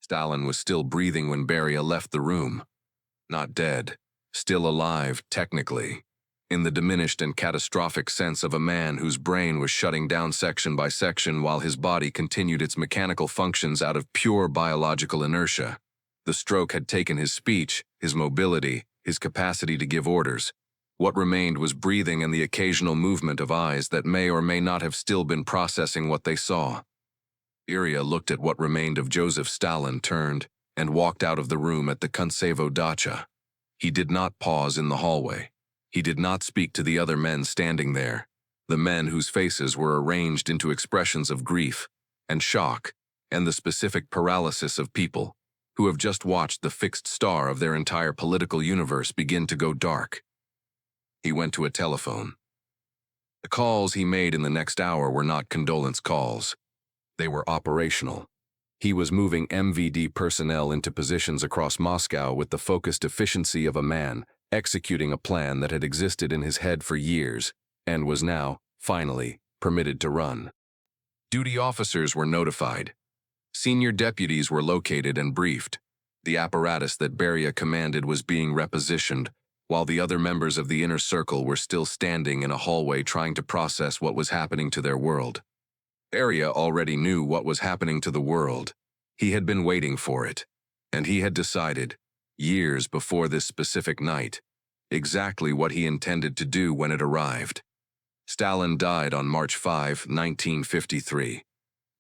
Stalin was still breathing when Beria left the room. Not dead, still alive, technically, in the diminished and catastrophic sense of a man whose brain was shutting down section by section while his body continued its mechanical functions out of pure biological inertia. The stroke had taken his speech, his mobility, his capacity to give orders. What remained was breathing and the occasional movement of eyes that may or may not have still been processing what they saw. Beria looked at what remained of Joseph Stalin, turned, and walked out of the room at the Kuntsevo dacha. He did not pause in the hallway. He did not speak to the other men standing there, the men whose faces were arranged into expressions of grief and shock and the specific paralysis of people who have just watched the fixed star of their entire political universe begin to go dark. He went to a telephone. The calls he made in the next hour were not condolence calls. They were operational. He was moving MVD personnel into positions across Moscow with the focused efficiency of a man executing a plan that had existed in his head for years and was now, finally, permitted to run. Duty officers were notified. Senior deputies were located and briefed. The apparatus that Beria commanded was being repositioned, while the other members of the inner circle were still standing in a hallway trying to process what was happening to their world. Beria already knew what was happening to the world. He had been waiting for it, and he had decided, years before this specific night, exactly what he intended to do when it arrived. Stalin died on March 5, 1953.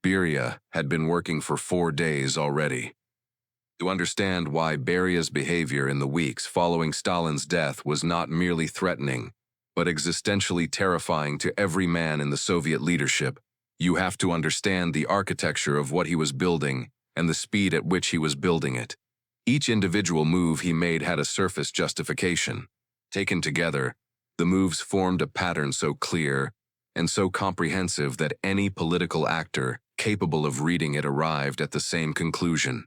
Beria had been working for 4 days already. To understand why Beria's behavior in the weeks following Stalin's death was not merely threatening, but existentially terrifying to every man in the Soviet leadership, you have to understand the architecture of what he was building and the speed at which he was building it. Each individual move he made had a surface justification. Taken together, the moves formed a pattern so clear and so comprehensive that any political actor capable of reading it arrived at the same conclusion.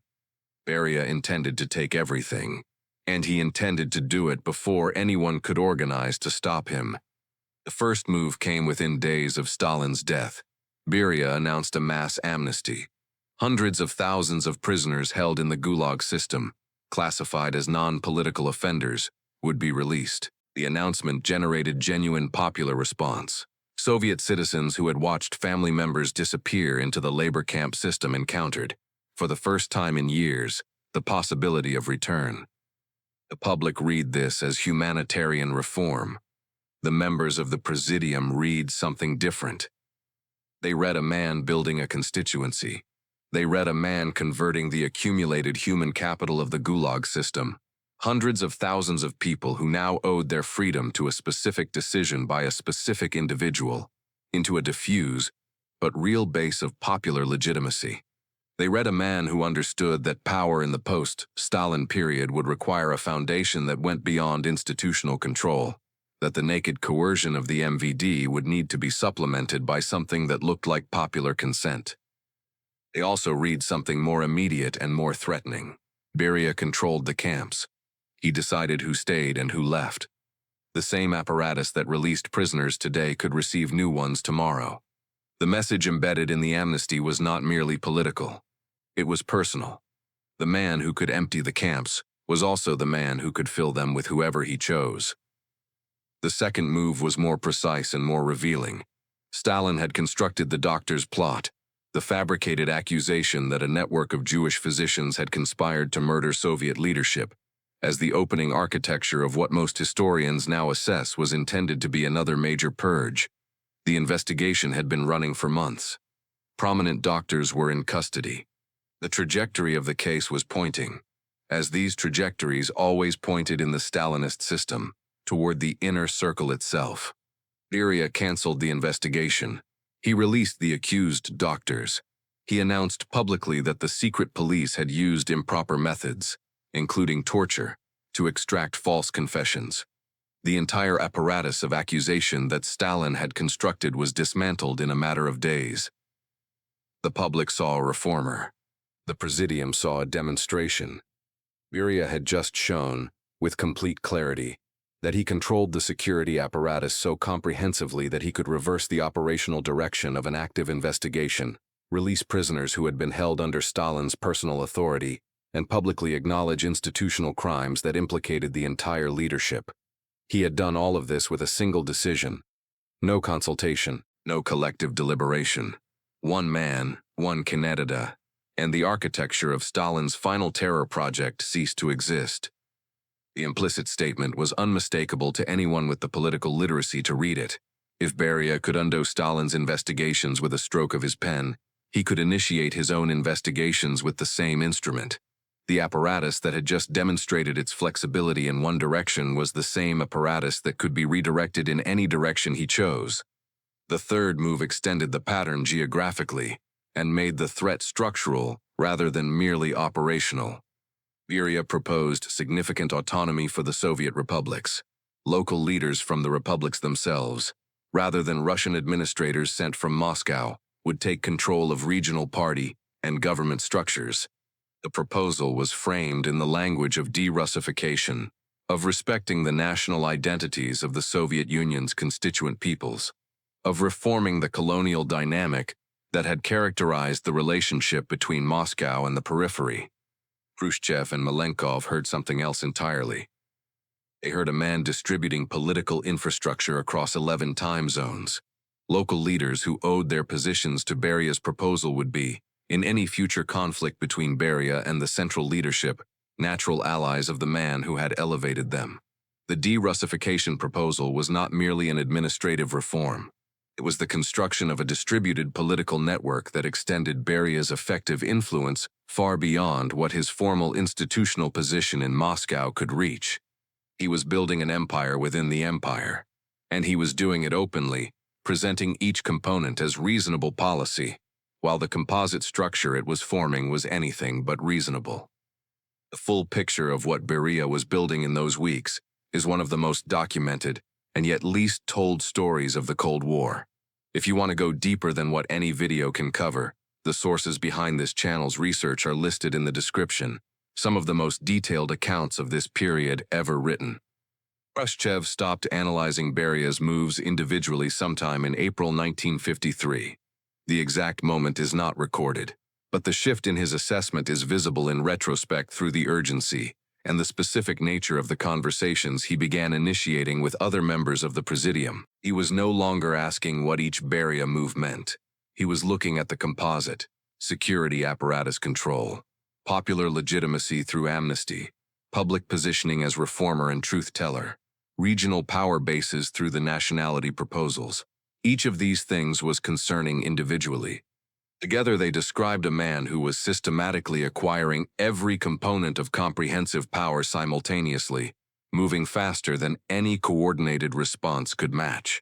Beria intended to take everything, and he intended to do it before anyone could organize to stop him. The first move came within days of Stalin's death. Beria announced a mass amnesty. Hundreds of thousands of prisoners held in the Gulag system, classified as non-political offenders, would be released. The announcement generated genuine popular response. Soviet citizens who had watched family members disappear into the labor camp system encountered, for the first time in years, the possibility of return. The public read this as humanitarian reform. The members of the Presidium read something different. They read a man building a constituency. They read a man converting the accumulated human capital of the Gulag system, hundreds of thousands of people who now owed their freedom to a specific decision by a specific individual, into a diffuse but real base of popular legitimacy. They read a man who understood that power in the post-Stalin period would require a foundation that went beyond institutional control, that the naked coercion of the MVD would need to be supplemented by something that looked like popular consent. They also read something more immediate and more threatening. Beria controlled the camps. He decided who stayed and who left. The same apparatus that released prisoners today could receive new ones tomorrow. The message embedded in the amnesty was not merely political. It was personal. The man who could empty the camps was also the man who could fill them with whoever he chose. The second move was more precise and more revealing. Stalin had constructed the doctor's plot, the fabricated accusation that a network of Jewish physicians had conspired to murder Soviet leadership, as the opening architecture of what most historians now assess was intended to be another major purge. The investigation had been running for months. Prominent doctors were in custody. The trajectory of the case was pointing, as these trajectories always pointed in the Stalinist system, toward the inner circle itself. Beria canceled the investigation. He released the accused doctors. He announced publicly that the secret police had used improper methods, including torture, to extract false confessions. The entire apparatus of accusation that Stalin had constructed was dismantled in a matter of days. The public saw a reformer. The Presidium saw a demonstration. Beria had just shown, with complete clarity, that he controlled the security apparatus so comprehensively that he could reverse the operational direction of an active investigation, release prisoners who had been held under Stalin's personal authority, and publicly acknowledge institutional crimes that implicated the entire leadership. He had done all of this with a single decision. No consultation, no collective deliberation. One man, one candidate, and the architecture of Stalin's final terror project ceased to exist. The implicit statement was unmistakable to anyone with the political literacy to read it. If Beria could undo Stalin's investigations with a stroke of his pen, he could initiate his own investigations with the same instrument. The apparatus that had just demonstrated its flexibility in one direction was the same apparatus that could be redirected in any direction he chose. The third move extended the pattern geographically and made the threat structural rather than merely operational. Beria proposed significant autonomy for the Soviet republics, local leaders from the republics themselves, rather than Russian administrators sent from Moscow, would take control of regional party and government structures. The proposal was framed in the language of de-Russification, of respecting the national identities of the Soviet Union's constituent peoples, of reforming the colonial dynamic that had characterized the relationship between Moscow and the periphery. Khrushchev and Malenkov heard something else entirely. They heard a man distributing political infrastructure across 11 time zones. Local leaders who owed their positions to Beria's proposal would be, in any future conflict between Beria and the central leadership, natural allies of the man who had elevated them. The de-Russification proposal was not merely an administrative reform. It was the construction of a distributed political network that extended Beria's effective influence far beyond what his formal institutional position in Moscow could reach. He was building an empire within the empire, and he was doing it openly, presenting each component as reasonable policy, while the composite structure it was forming was anything but reasonable. The full picture of what Beria was building in those weeks is one of the most documented and yet least told stories of the Cold War. If you want to go deeper than what any video can cover, the sources behind this channel's research are listed in the description, some of the most detailed accounts of this period ever written. Khrushchev stopped analyzing Beria's moves individually sometime in April 1953. The exact moment is not recorded, but the shift in his assessment is visible in retrospect through the urgency and the specific nature of the conversations he began initiating with other members of the Presidium. He was no longer asking what each Beria move meant. He was looking at the composite, security apparatus control, popular legitimacy through amnesty, public positioning as reformer and truth-teller, regional power bases through the nationality proposals. Each of these things was concerning individually. Together they described a man who was systematically acquiring every component of comprehensive power simultaneously, moving faster than any coordinated response could match.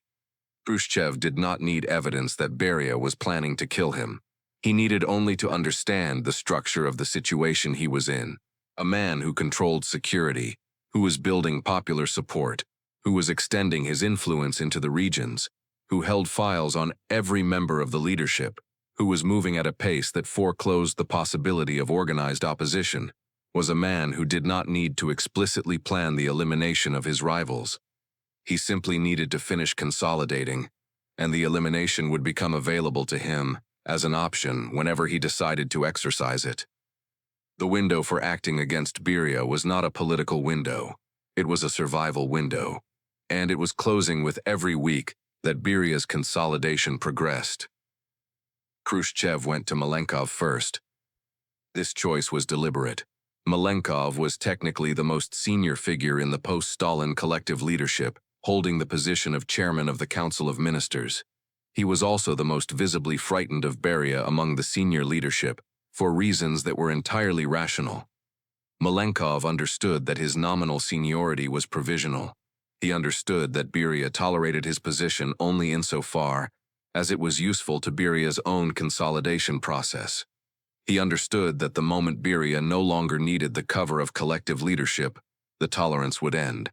Khrushchev did not need evidence that Beria was planning to kill him. He needed only to understand the structure of the situation he was in. A man who controlled security, who was building popular support, who was extending his influence into the regions, who held files on every member of the leadership, who was moving at a pace that foreclosed the possibility of organized opposition, was a man who did not need to explicitly plan the elimination of his rivals. He simply needed to finish consolidating, and the elimination would become available to him as an option whenever he decided to exercise it. The window for acting against Beria was not a political window. It was a survival window, and it was closing with every week that Beria's consolidation progressed. Khrushchev went to Malenkov first. This choice was deliberate. Malenkov was technically the most senior figure in the post-Stalin collective leadership, holding the position of chairman of the Council of Ministers. He was also the most visibly frightened of Beria among the senior leadership, for reasons that were entirely rational. Malenkov understood that his nominal seniority was provisional. He understood that Beria tolerated his position only insofar as it was useful to Beria's own consolidation process. He understood that the moment Beria no longer needed the cover of collective leadership, the tolerance would end.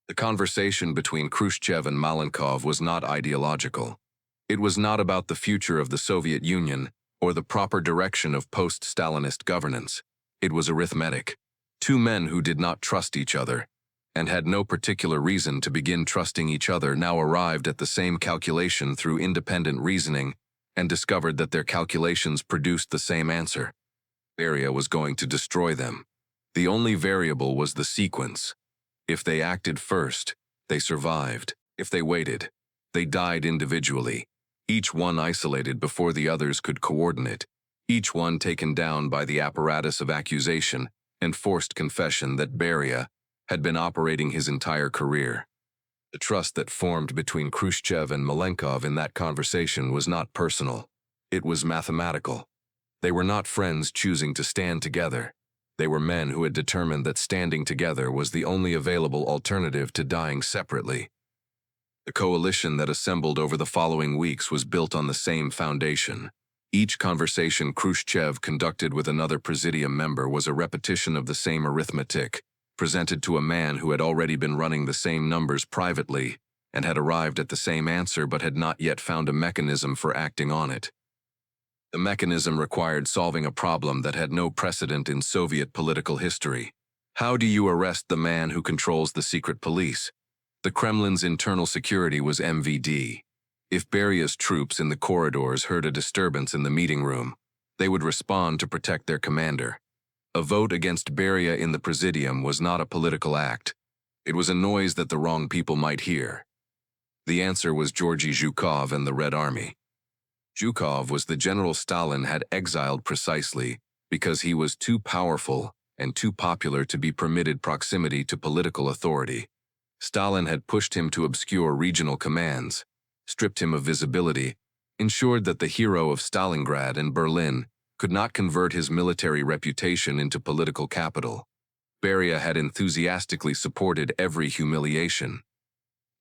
The conversation between Khrushchev and Malenkov was not ideological. It was not about the future of the Soviet Union or the proper direction of post-Stalinist governance. It was arithmetic. Two men who did not trust each other and had no particular reason to begin trusting each other now arrived at the same calculation through independent reasoning and discovered that their calculations produced the same answer. Beria was going to destroy them. The only variable was the sequence. If they acted first, they survived. If they waited, they died individually, each one isolated before the others could coordinate, each one taken down by the apparatus of accusation and forced confession that Beria had been operating his entire career. The trust that formed between Khrushchev and Malenkov in that conversation was not personal. It was mathematical. They were not friends choosing to stand together. They were men who had determined that standing together was the only available alternative to dying separately. The coalition that assembled over the following weeks was built on the same foundation. Each conversation Khrushchev conducted with another presidium member was a repetition of the same arithmetic, presented to a man who had already been running the same numbers privately and had arrived at the same answer but had not yet found a mechanism for acting on it. The mechanism required solving a problem that had no precedent in Soviet political history. How do you arrest the man who controls the secret police? The Kremlin's internal security was NKVD. If Beria's troops in the corridors heard a disturbance in the meeting room, they would respond to protect their commander. A vote against Beria in the Presidium was not a political act. It was a noise that the wrong people might hear. The answer was Georgy Zhukov and the Red Army. Zhukov was the general Stalin had exiled precisely because he was too powerful and too popular to be permitted proximity to political authority. Stalin had pushed him to obscure regional commands, stripped him of visibility, ensured that the hero of Stalingrad and Berlin could not convert his military reputation into political capital. Beria had enthusiastically supported every humiliation.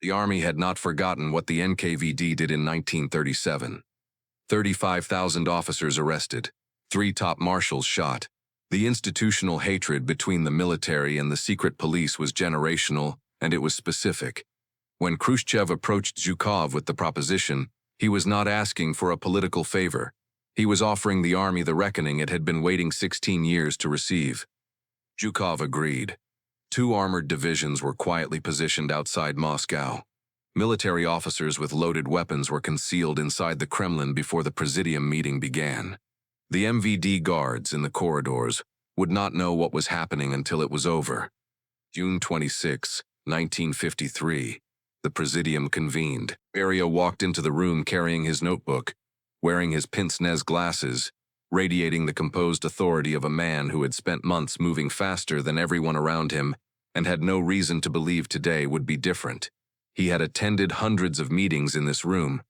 The army had not forgotten what the NKVD did in 1937. 35,000 officers arrested, 3 top marshals shot. The institutional hatred between the military and the secret police was generational, and it was specific. When Khrushchev approached Zhukov with the proposition, he was not asking for a political favor. He was offering the army the reckoning it had been waiting 16 years to receive. Zhukov agreed. 2 armored divisions were quietly positioned outside Moscow. Military officers with loaded weapons were concealed inside the Kremlin before the Presidium meeting began. The NKVD guards in the corridors would not know what was happening until it was over. June 26, 1953. The Presidium convened. Beria walked into the room carrying his notebook, wearing his pince-nez glasses, radiating the composed authority of a man who had spent months moving faster than everyone around him and had no reason to believe today would be different. He had attended hundreds of meetings in this room.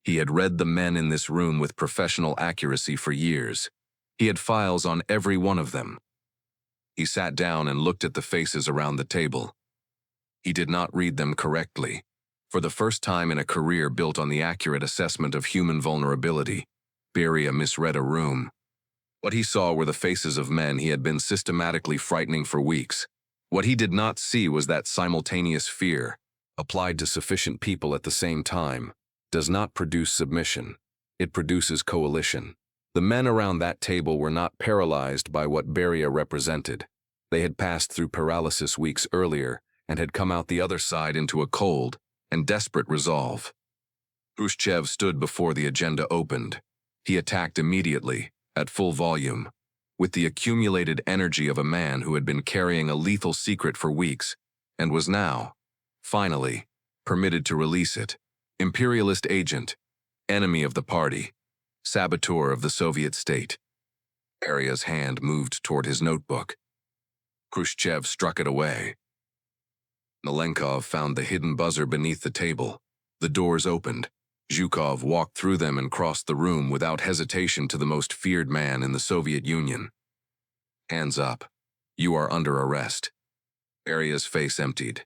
He had read the men in this room with professional accuracy for years. He had files on every one of them. He sat down and looked at the faces around the table. He did not read them correctly. For the first time in a career built on the accurate assessment of human vulnerability, Beria misread a room. What he saw were the faces of men he had been systematically frightening for weeks. What he did not see was that simultaneous fear, applied to sufficient people at the same time, does not produce submission. It produces coalition. The men around that table were not paralyzed by what Beria represented. They had passed through paralysis weeks earlier and had come out the other side into a cold and desperate resolve. Khrushchev stood before the agenda opened. He attacked immediately, at full volume, with the accumulated energy of a man who had been carrying a lethal secret for weeks and was now, finally, permitted to release it. Imperialist agent, enemy of the party, saboteur of the Soviet state. Beria's hand moved toward his notebook. Khrushchev struck it away. Malenkov found the hidden buzzer beneath the table. The doors opened. Zhukov walked through them and crossed the room without hesitation to the most feared man in the Soviet Union. Hands up. You are under arrest. Beria's face emptied.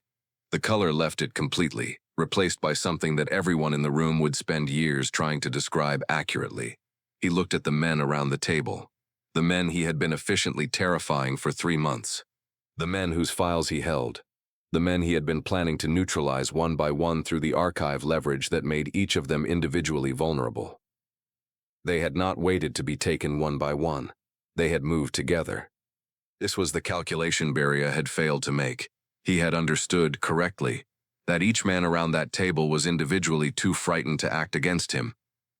The color left it completely, replaced by something that everyone in the room would spend years trying to describe accurately. He looked at the men around the table. The men he had been efficiently terrifying for 3 months. The men whose files he held. The men he had been planning to neutralize one by one through the archive leverage that made each of them individually vulnerable. They had not waited to be taken one by one. They had moved together. This was the calculation Beria had failed to make. He had understood correctly that each man around that table was individually too frightened to act against him.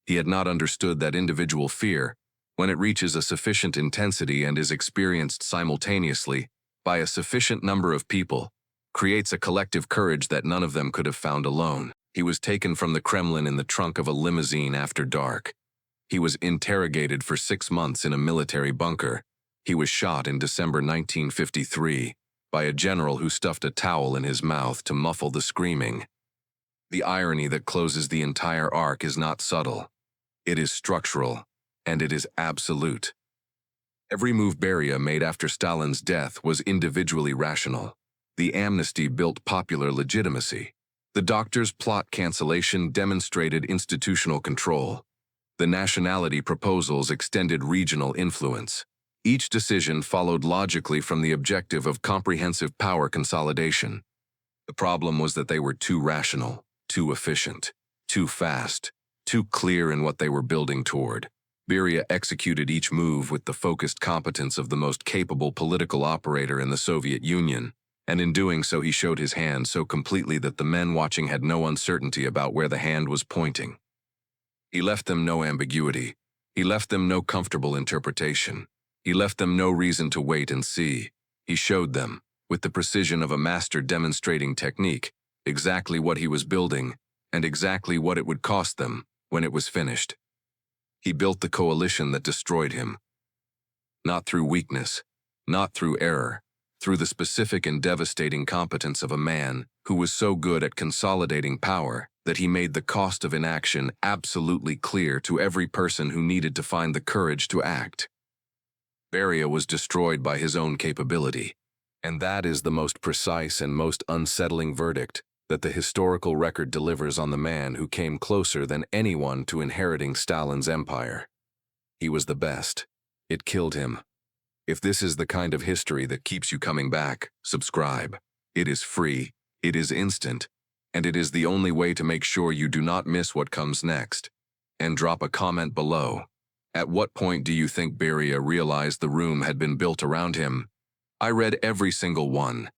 He had not understood that individual fear, when it reaches a sufficient intensity and is experienced simultaneously by a sufficient number of people, creates a collective courage that none of them could have found alone. He was taken from the Kremlin in the trunk of a limousine after dark. He was interrogated for 6 months in a military bunker. He was shot in December 1953 by a general who stuffed a towel in his mouth to muffle the screaming. The irony that closes the entire arc is not subtle. It is structural, and it is absolute. Every move Beria made after Stalin's death was individually rational. The amnesty built popular legitimacy. The doctor's plot cancellation demonstrated institutional control. The nationality proposals extended regional influence. Each decision followed logically from the objective of comprehensive power consolidation. The problem was that they were too rational, too efficient, too fast, too clear in what they were building toward. Beria executed each move with the focused competence of the most capable political operator in the Soviet Union, and in doing so he showed his hand so completely that the men watching had no uncertainty about where the hand was pointing. He left them no ambiguity. He left them no comfortable interpretation. He left them no reason to wait and see. He showed them, with the precision of a master demonstrating technique, exactly what he was building and exactly what it would cost them when it was finished. He built the coalition that destroyed him. Not through weakness, not through error, through the specific and devastating competence of a man who was so good at consolidating power that he made the cost of inaction absolutely clear to every person who needed to find the courage to act. Beria was destroyed by his own capability, and that is the most precise and most unsettling verdict that the historical record delivers on the man who came closer than anyone to inheriting Stalin's empire. He was the best. It killed him. If this is the kind of history that keeps you coming back, subscribe. It is free, it is instant, and it is the only way to make sure you do not miss what comes next. And drop a comment below. At what point do you think Beria realized the room had been built around him? I read every single one.